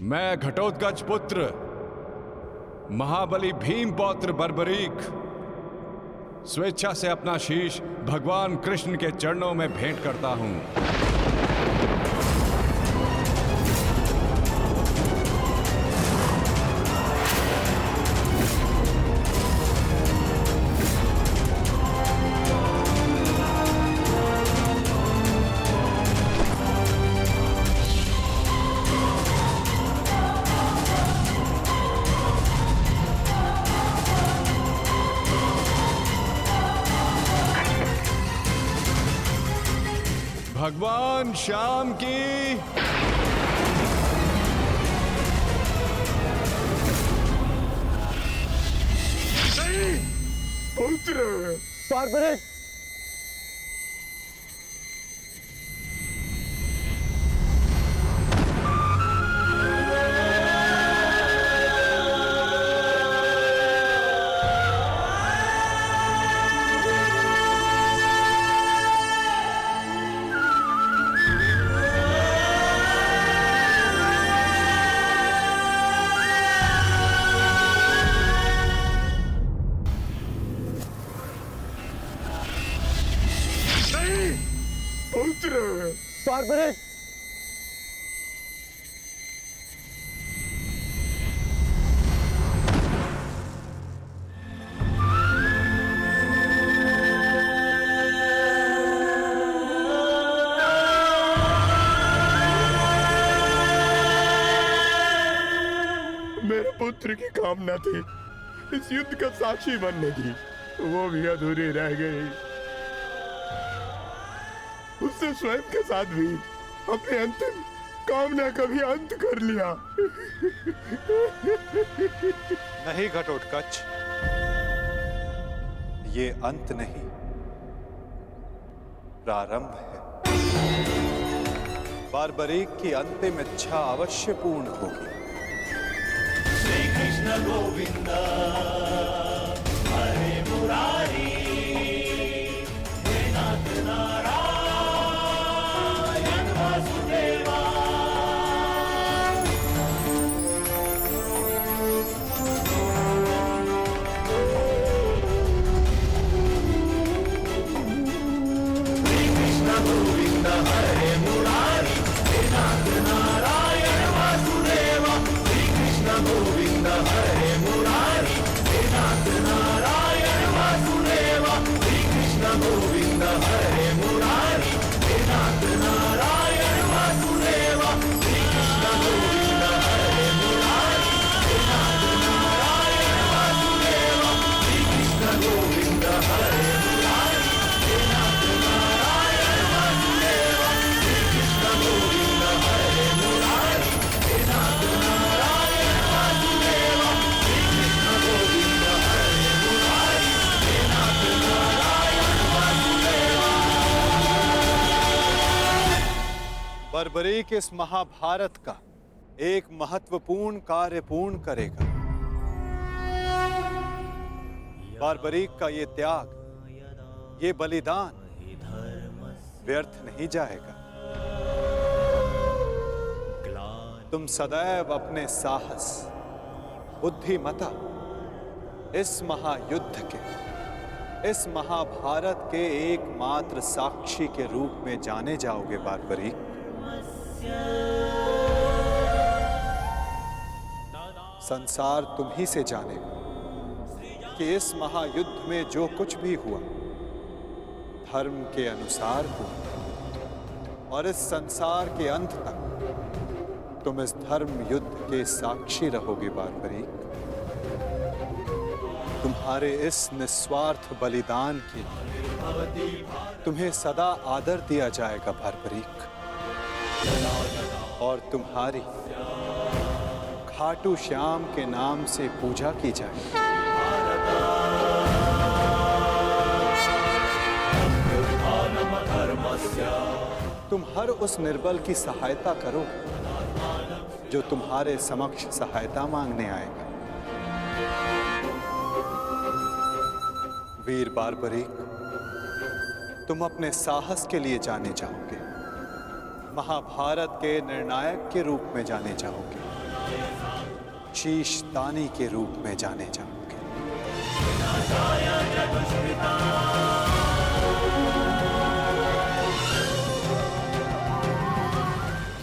मैं घटोत्कच पुत्र महाबली भीम पौत्र बर्बरीक स्वेच्छा से अपना शीश भगवान कृष्ण के चरणों में भेंट करता हूं। भगवान श्याम की पुत्र बर्बरीक बर्बरीक मेरे पुत्र की कामना थी इस युद्ध का साक्षी बनने की, वो भी अधूरी रह गई। उसने स्वयं के साथ भी अपनी अंतिम कामना का भी अंत कर लिया। नहीं घटोत्कच, ये अंत नहीं, प्रारंभ है। बर्बरीक की अंतिम इच्छा अवश्य पूर्ण होगी। श्री कृष्ण गोविंद हरे मुरारी, हे नाथ नारायण वासुदेवा। श्री कृष्ण गोविंद हरे मुरारी, हे नाथ नारायण वासुदेवा। श्री कृष्ण गोविंद हरे मुरारी, हे नाथ नारायण वासुदेवा। श्री कृष्ण गोविंद हरे मुरारी, हे नाथ नारायण वासुदेवा। श्री कृष्ण गोविंद हरे मुरारी, हे नाथ नारायण वासुदेवा। श्री कृष्ण गोविंद हरे मुरारी, हे नाथ नारायण वासुदेवा। श्री कृष्ण गोविंद हरे मुरारी, हे नाथ नारायण वासुदेवा। श्री कृष्ण गोविंद हरे मुरारी, हे नाथ नारायण वासुदेवा। बर्बरीक इस महाभारत का एक महत्वपूर्ण कार्य पूर्ण करेगा। बर्बरीक का ये त्याग, ये बलिदान व्यर्थ नहीं जाएगा। तुम सदैव अपने साहस, बुद्धिमता, इस महायुद्ध के, इस महाभारत के एकमात्र साक्षी के रूप में जाने जाओगे बर्बरीक। संसार तुम ही से जानेगा कि इस महायुद्ध में जो कुछ भी हुआ धर्म के अनुसार हुआ, और इस संसार के अंत तक तुम इस धर्म युद्ध के साक्षी रहोगे बर्बरीक। तुम्हारे इस निस्वार्थ बलिदान के लिए तुम्हें सदा आदर दिया जाएगा बर्बरीक, और तुम्हारी खाटू श्याम के नाम से पूजा की जाएगी। तुम हर उस निर्बल की सहायता करोगे जो तुम्हारे समक्ष सहायता मांगने आएगा। वीर बर्बरीक, तुम अपने साहस के लिए जाने जाओगे, महाभारत के निर्णायक के रूप में जाने जाओगे। शीश दानी के रूप में जाने जाओगे।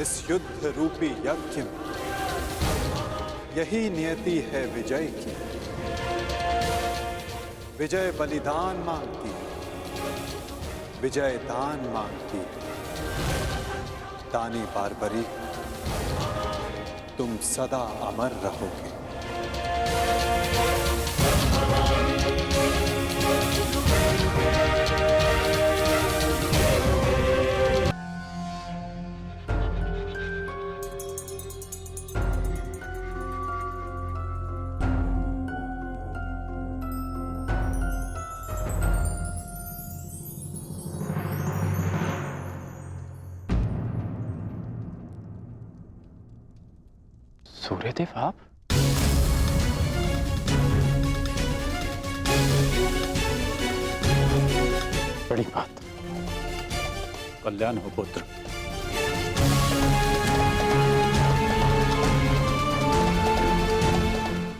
इस युद्ध रूपी यज्ञ में यही नियति है विजय की। विजय बलिदान मांगती है, विजय दान मांगती है। दानी बारबरी, तुम सदा अमर रहोगे। सूर्यदेव आप? बड़ी बात। कल्याण हो पुत्र।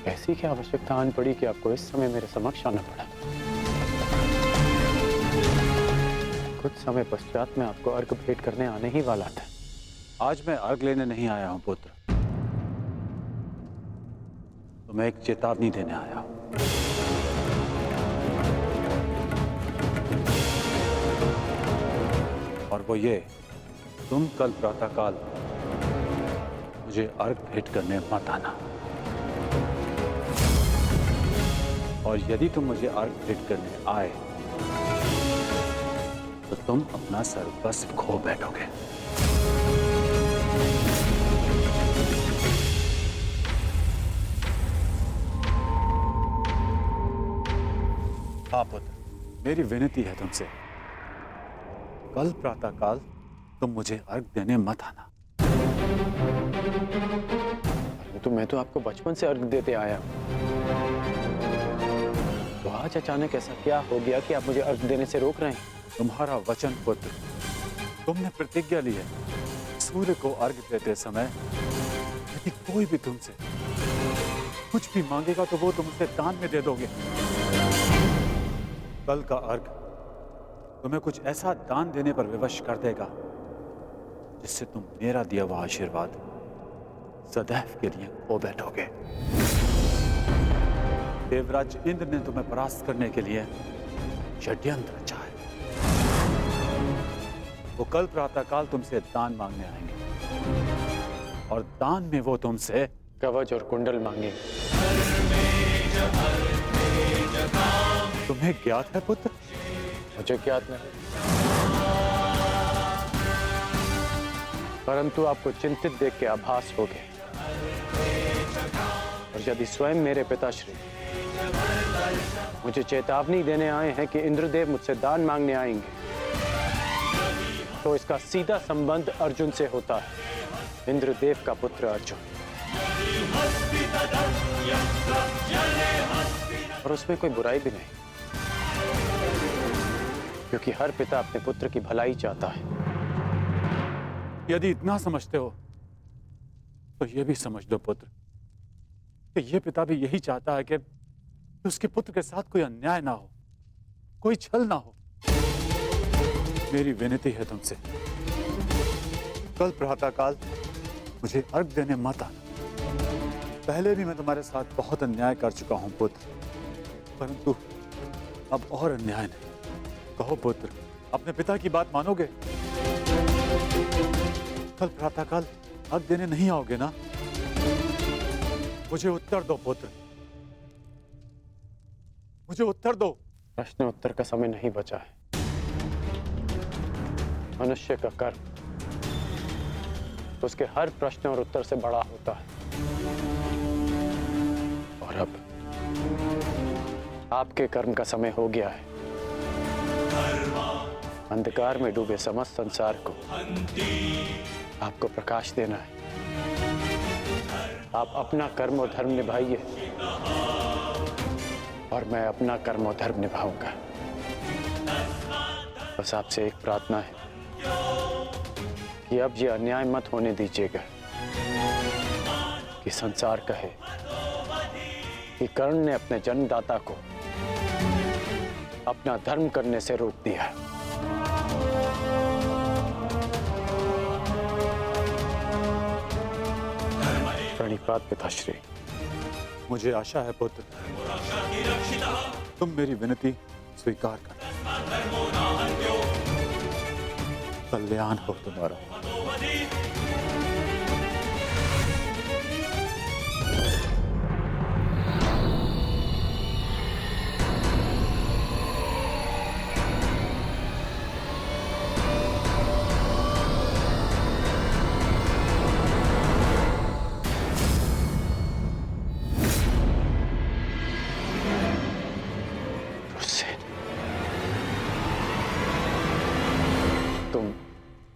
ऐसी क्या आवश्यकता आन पड़ी कि आपको इस समय मेरे समक्ष आना पड़ा? कुछ समय पश्चात मैं आपको अर्घ भेंट करने आने ही वाला था। आज मैं अर्घ लेने नहीं आया हूं पुत्र, तो मैं एक चेतावनी देने आया हूं। और वो ये, तुम कल प्रातःकाल मुझे अर्घ भेंट करने मत आना। और यदि तुम मुझे अर्घ भेंट करने आए तो तुम अपना सर्वस्व खो बैठोगे। हाँ पुत्र, मेरी विनती है तुमसे, कल प्रातःकाल तुम मुझे अर्घ देने मत आना। तो मैं तो आपको बचपन से अर्घ देते आया हूं। तो आज अचानक ऐसा क्या हो गया कि आप मुझे अर्घ देने से रोक रहे हैं? तुम्हारा वचन पुत्र, तुमने प्रतिज्ञा ली है, सूर्य को अर्घ देते समय यदि कोई भी तुमसे कुछ भी मांगेगा तो वो तुम उसे दान में दे दोगे। कल का अर्घ तुम्हें कुछ ऐसा दान देने पर विवश कर देगा जिससे तुम मेरा दिया हुआ आशीर्वाद सदैव के लिए खो बैठोगे। देवराज इंद्र ने तुम्हें परास्त करने के लिए षड्यंत्र रचा है। वो कल प्रातःकाल तुमसे दान मांगने आएंगे और दान में वो तुमसे कवच और कुंडल मांगेंगे। तुम्हें ज्ञात है पुत्र? मुझे ज्ञात नहीं, परंतु आपको चिंतित देख के आभास हो गया। और यदि स्वयं मेरे पिताश्री मुझे चेतावनी देने आए हैं कि इंद्रदेव मुझसे दान मांगने आएंगे, तो इसका सीधा संबंध अर्जुन से होता है। इंद्रदेव का पुत्र अर्जुन। और उसमें कोई बुराई भी नहीं, क्योंकि हर पिता अपने पुत्र की भलाई चाहता है। यदि इतना समझते हो तो यह भी समझ लो पुत्र कि यह पिता भी यही चाहता है कि उसके पुत्र के साथ कोई अन्याय ना हो, कोई छल ना हो। मेरी विनती है तुमसे, कल प्रातःकाल मुझे अर्घ देने मत आना। पहले भी मैं तुम्हारे साथ बहुत अन्याय कर चुका हूं पुत्र, परंतु अब और अन्याय नहीं। कहो पुत्र, अपने पिता की बात मानोगे? कल प्रातःकाल अर्घ देने नहीं आओगे ना? मुझे उत्तर दो पुत्र, मुझे उत्तर दो। प्रश्न उत्तर का समय नहीं बचा है। मनुष्य का कर्म उसके हर प्रश्न और उत्तर से बड़ा होता है। और अब आपके कर्म का समय हो गया है। अंधकार में डूबे समस्त संसार को आपको प्रकाश देना है। आप अपना कर्म और धर्म निभाइए और मैं अपना कर्म और धर्म निभाऊंगा। बस आपसे एक प्रार्थना है कि अब ये अन्याय मत होने दीजिएगा कि संसार कहे कि कर्ण ने अपने जन्मदाता को अपना धर्म करने से रोक दिया। प्रणिपात पिताश्री। मुझे आशा है पुत्र, तुम मेरी विनती स्वीकार कर। कल्याण हो तुम्हारा।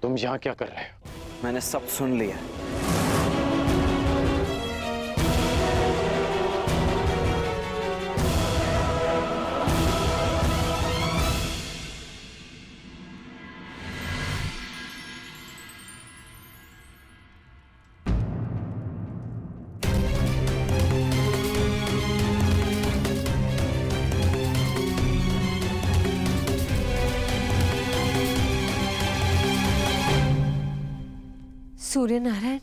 तुम यहाँ क्या कर रहे हो? मैंने सब सुन लिया। सूर्य नारायण,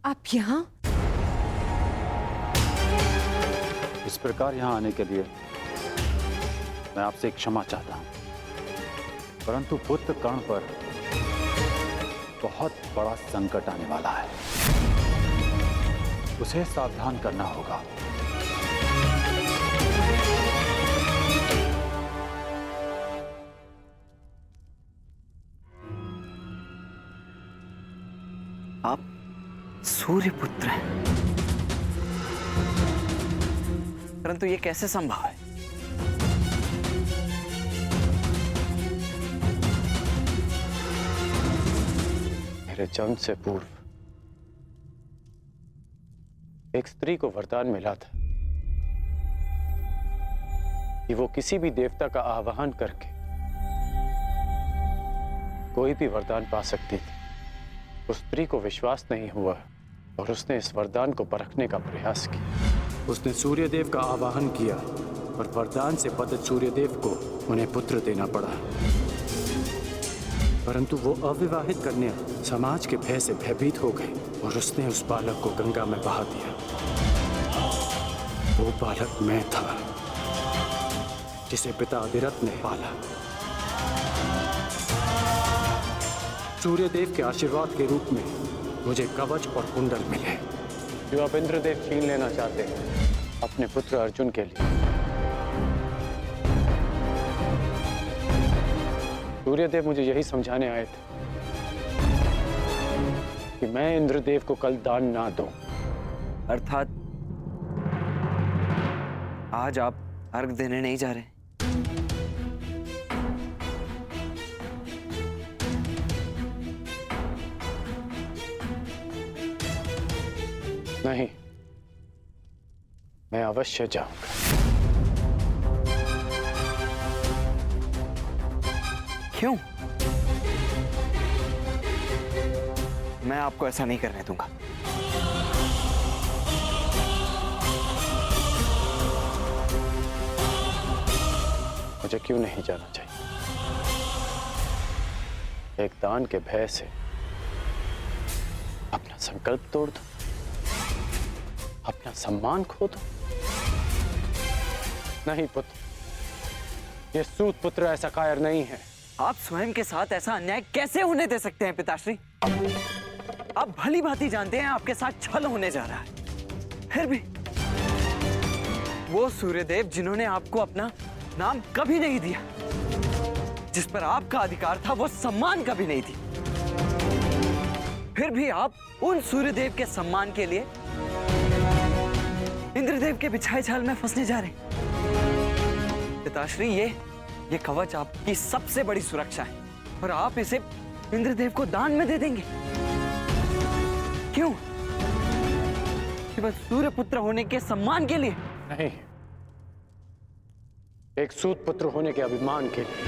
आप यहाँ? इस प्रकार यहाँ आने के लिए मैं आपसे क्षमा चाहता हूं, परंतु पुत्र कर्ण पर बहुत बड़ा संकट आने वाला है। उसे सावधान करना होगा। आप सूर्यपुत्र हैं, परंतु ये कैसे संभव है? मेरे जन्म से पूर्व एक स्त्री को वरदान मिला था कि वो किसी भी देवता का आवाहन करके कोई भी वरदान पा सकती थी। उस स्त्री को विश्वास नहीं हुआ और उसने इस वरदान को परखने का प्रयास किया। उसने सूर्यदेव का आवाहन किया और वरदान से बद्ध सूर्यदेव को उन्हें पुत्र देना पड़ा, परंतु वो अविवाहित कन्या समाज के भय से भयभीत हो गई और उसने उस बालक को गंगा में बहा दिया। वो बालक मैं था, जिसे पिता अधिरथ ने पाला। सूर्यदेव के आशीर्वाद के रूप में मुझे कवच और कुंडल मिले, जो अब इंद्रदेव छीन लेना चाहते हैं अपने पुत्र अर्जुन के लिए। सूर्यदेव मुझे यही समझाने आए थे कि मैं इंद्रदेव को कल दान ना दूं। अर्थात आज आप अर्घ देने नहीं जा रहे? नहीं, मैं अवश्य जाऊंगा। क्यों? मैं आपको ऐसा नहीं करने दूंगा। मुझे क्यों नहीं जाना चाहिए? एक दान के भय से अपना संकल्प तोड़ दो, अपना सम्मान खो दो? नहीं पुत्र, ये सूत पुत्र ऐसा कायर नहीं है। आप स्वयं के साथ ऐसा अन्याय कैसे होने दे सकते हैं पिताश्री? आप भली भांति जानते हैं आपके साथ छल होने जा रहा है। फिर भी वो सूर्यदेव जिन्होंने आपको अपना नाम कभी नहीं दिया, जिस पर आपका अधिकार था, वो सम्मान कभी नहीं दी, फिर भी आप उन सूर्यदेव के सम्मान के लिए इंद्रदेव के बिछाए जाल में फंसने जा रहे हैं। पिताश्री, ये कवच आपकी सबसे बड़ी सुरक्षा है और आप इसे इंद्रदेव को दान में दे देंगे। क्यों? केवल सूर्यपुत्र होने के सम्मान के लिए? नहीं, एक सूत पुत्र होने के अभिमान के लिए।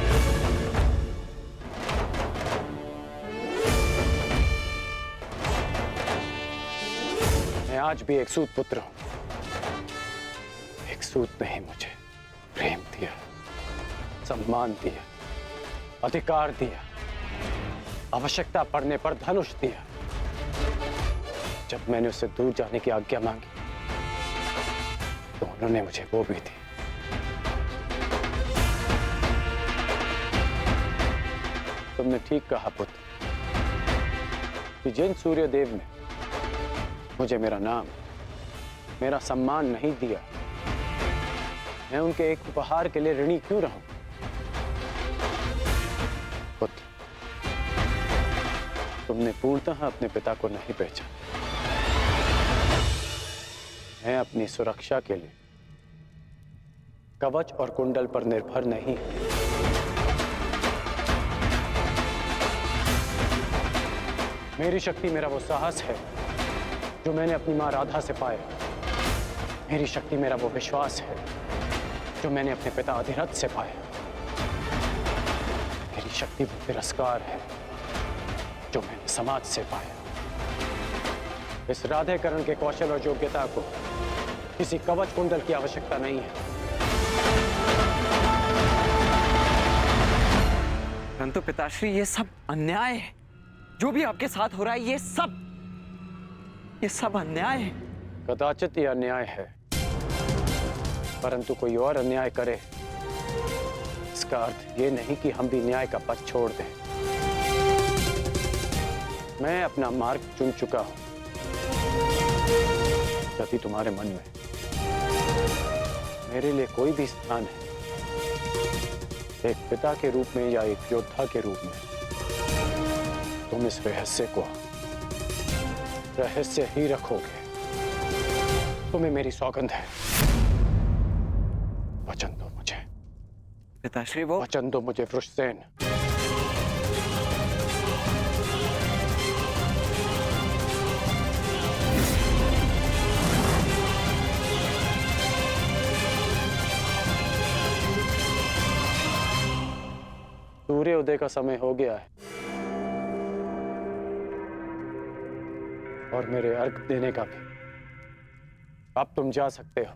मैं आज भी एक सूत पुत्र हूं, सूत नहीं मुझे प्रेम दिया, सम्मान दिया, अधिकार दिया, आवश्यकता पड़ने पर धनुष दिया। जब मैंने उससे दूर जाने की आज्ञा मांगी तो उन्होंने मुझे वो भी दी। तुमने ठीक कहा पुत्र कि जिन सूर्यदेव ने मुझे मेरा नाम, मेरा सम्मान नहीं दिया, मैं उनके एक उपहार के लिए ऋणी क्यों रहूं? पुत्र, तुमने पूर्णतः अपने पिता को नहीं पहचाना। मैं अपनी सुरक्षा के लिए कवच और कुंडल पर निर्भर नहीं। मेरी शक्ति मेरा वो साहस है जो मैंने अपनी मां राधा से पाया। मेरी शक्ति मेरा वो विश्वास है जो मैंने अपने पिता अधिरथ से पाया। मेरी शक्ति वो तिरस्कार है जो मैंने समाज से पाया। इस राधेकरण के कौशल और योग्यता को किसी कवच कुंडल की आवश्यकता नहीं है। परंतु पिताश्री, ये सब अन्याय है। जो भी आपके साथ हो रहा है, ये सब अन्याय है। कदाचित यह अन्याय है, परंतु कोई और अन्याय करे इसका अर्थ ये नहीं कि हम भी न्याय का पथ छोड़ दें। मैं अपना मार्ग चुन चुका हूं। यदि तुम्हारे मन में मेरे लिए कोई भी स्थान है, एक पिता के रूप में या एक योद्धा के रूप में, तुम इस रहस्य को रहस्य ही रखोगे। तुम्हें मेरी सौगंध है। वचन दो मुझे पिताश्री। वो वचन दो मुझे वृषसेन। सूर्य उदय का समय हो गया है और मेरे अर्घ देने का भी। अब तुम जा सकते हो।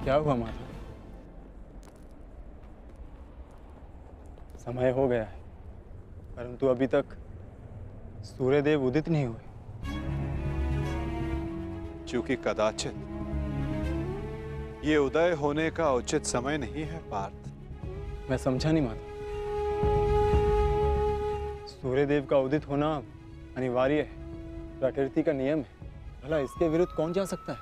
क्या हुआ माता? समय हो गया है, परंतु अभी तक सूर्यदेव उदित नहीं हुए। क्योंकि कदाचित ये उदय होने का उचित समय नहीं है पार्थ। मैं समझा नहीं माता। सूर्यदेव का उदित होना अनिवार्य है, प्रकृति का नियम है। भला इसके विरुद्ध कौन जा सकता है?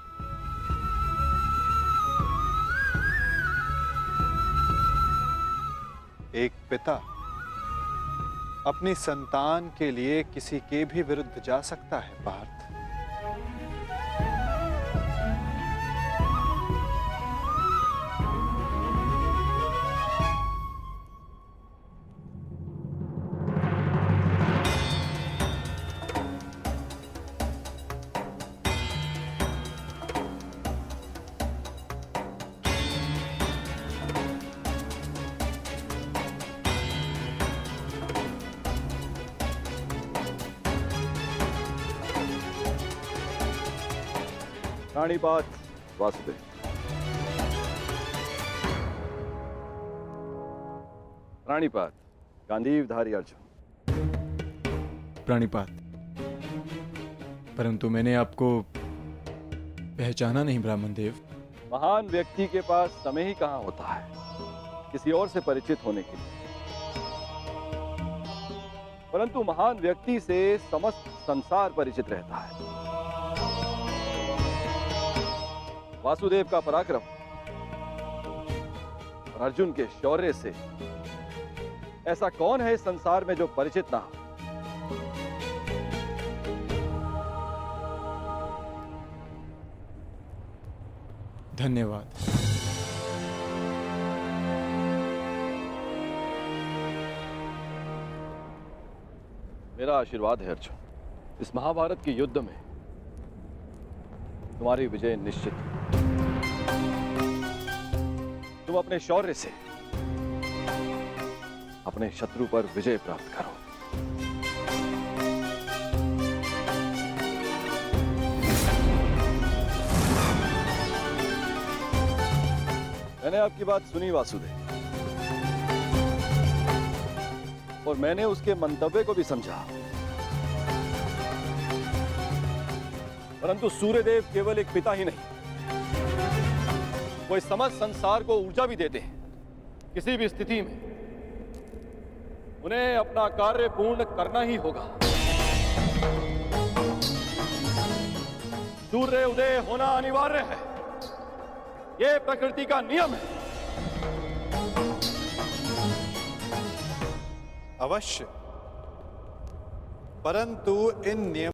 एक पिता अपनी संतान के लिए किसी के भी विरुद्ध जा सकता है पार्थ। रानीपात वासुदेव। रानीपात गांधीवधारी अर्जुन। प्राणिपात, परंतु मैंने आपको पहचाना नहीं ब्राह्मण देव। महान व्यक्ति के पास समय ही कहाँ होता है किसी और से परिचित होने के लिए, परंतु महान व्यक्ति से समस्त संसार परिचित रहता है। वासुदेव का पराक्रम और अर्जुन के शौर्य से ऐसा कौन है इस संसार में जो परिचित ना हो। धन्यवाद। मेरा आशीर्वाद है अर्जुन, इस महाभारत के युद्ध में तुम्हारी विजय निश्चित है। तुम अपने शौर्य से अपने शत्रु पर विजय प्राप्त करो। मैंने आपकी बात सुनी वासुदेव, और मैंने उसके मंतव्य को भी समझा, परंतु सूर्यदेव केवल एक पिता ही नहीं, वो इस समस्त संसार को ऊर्जा भी देते हैं। किसी भी स्थिति में उन्हें अपना कार्य पूर्ण करना ही होगा। सूर्य उदय होना अनिवार्य है, यह प्रकृति का नियम है। अवश्य, परंतु इन नियम